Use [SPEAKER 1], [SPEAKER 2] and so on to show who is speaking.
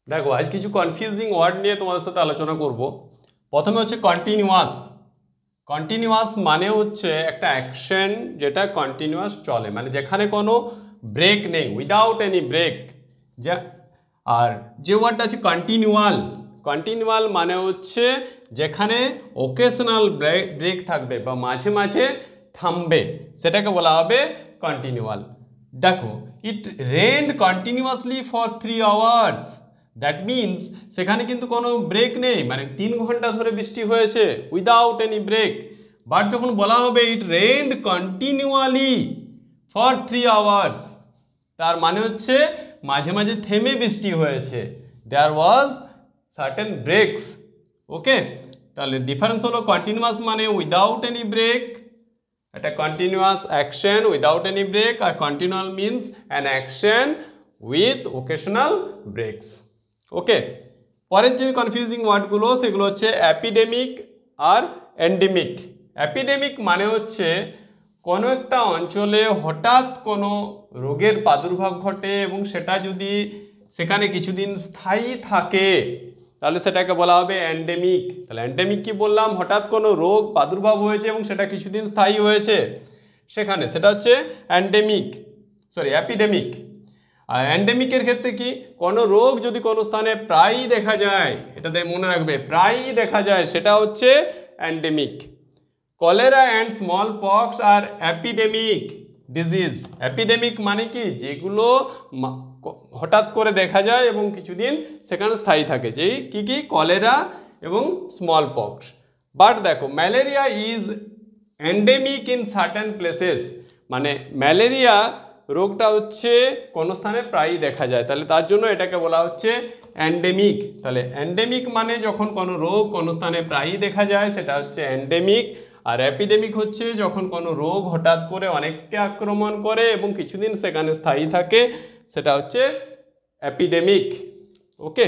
[SPEAKER 1] দেখো আজ কিছু কনফিউজিং ওয়ার্ড নিয়ে তোমাদের সাথে আলোচনা করব। প্রথমে হচ্ছে কন্টিনিউয়াস। কন্টিনিউয়াস মানে হচ্ছে একটা অ্যাকশন যেটা কন্টিনিউয়াস চলে, মানে যেখানে কোনো ব্রেক নেই, উইদাউট এনি ব্রেক। যা আর যে ওয়ার্ডটা আছে কন্টিনিউয়াল, কন্টিনিউয়াল মানে হচ্ছে যেখানে ওকেশনাল ব্রেক থাকবে বা মাঝে মাঝে থামবে, সেটাকে বলা হবে কন্টিনিউয়াল। দেখো, it rained continuously for 3 hours, that means সেখানে কিন্তু কোনো ব্রেক নেই, মানে 3 ঘন্টা ধরে বৃষ্টি হয়েছে উইদাউট এনি ব্রেক। বাট যখন বলা হবে ইট রেন্ড কন্টিনিউয়ালি ফর 3 আওয়ার্স, তার মানে হচ্ছে মাঝে মাঝে থেমে বৃষ্টি হয়েছে, দেয়ার ওয়াজ সার্টেন ব্রেকস। ওকে, তাহলে ডিফারেন্স হলো কন্টিনিউয়াস মানে উইদাউট এনি ব্রেক, একটা continuous action without any break, আর continual means an action with occasional breaks. Okay, পরের যে কনফিউজিং ওয়ার্ডগুলো সেগুলো হচ্ছে অ্যাপিডেমিক আর এন্ডেমিক। অ্যাপিডেমিক মানে হচ্ছে কোনো একটা অঞ্চলে হঠাৎ কোনো রোগের প্রাদুর্ভাব ঘটে এবং সেটা যদি সেখানে কিছুদিন স্থায়ী থাকে তাহলে সেটাকে বলা হবে অ্যান্ডেমিক। তাহলে অ্যান্ডেমিক কি বললাম? হঠাৎ কোনো রোগ প্রাদুর্ভাব হয়েছে এবং সেটা কিছুদিন স্থায়ী হয়েছে সেখানে, সেটা হচ্ছে অ্যাপিডেমিক। আর অ্যান্ডেমিকের ক্ষেত্রে কি, কোনো রোগ যদি কোনো স্থানে প্রায়ই দেখা যায়, এটাতে মনে রাখবে প্রায়ই দেখা যায়, সেটা হচ্ছে endemic. Cholera and smallpox আর অ্যাপিডেমিক ডিজিজ। অ্যাপিডেমিক মানে কি, যেগুলো হঠাৎ করে দেখা যায় এবং কিছুদিন সেখানে স্থায়ী থাকে, যেই কি কলেরা এবং স্মল পক্স। বাট দেখো, malaria is endemic in certain places, মানে ম্যালেরিয়া রোগটা হচ্ছে কোনো স্থানে প্রায়ই দেখা যায়, তাহলে তার জন্য এটাকে বলা হচ্ছে অ্যান্ডেমিক। তাহলে অ্যান্ডেমিক মানে যখন কোনো রোগ কোনো স্থানে প্রায়ই দেখা যায় সেটা হচ্ছে অ্যান্ডেমিক, আর অ্যাপিডেমিক হচ্ছে যখন কোনো রোগ হঠাৎ করে অনেককে আক্রমণ করে এবং কিছুদিন সেখানে স্থায়ী থাকে, সেটা হচ্ছে অ্যাপিডেমিক। ওকে।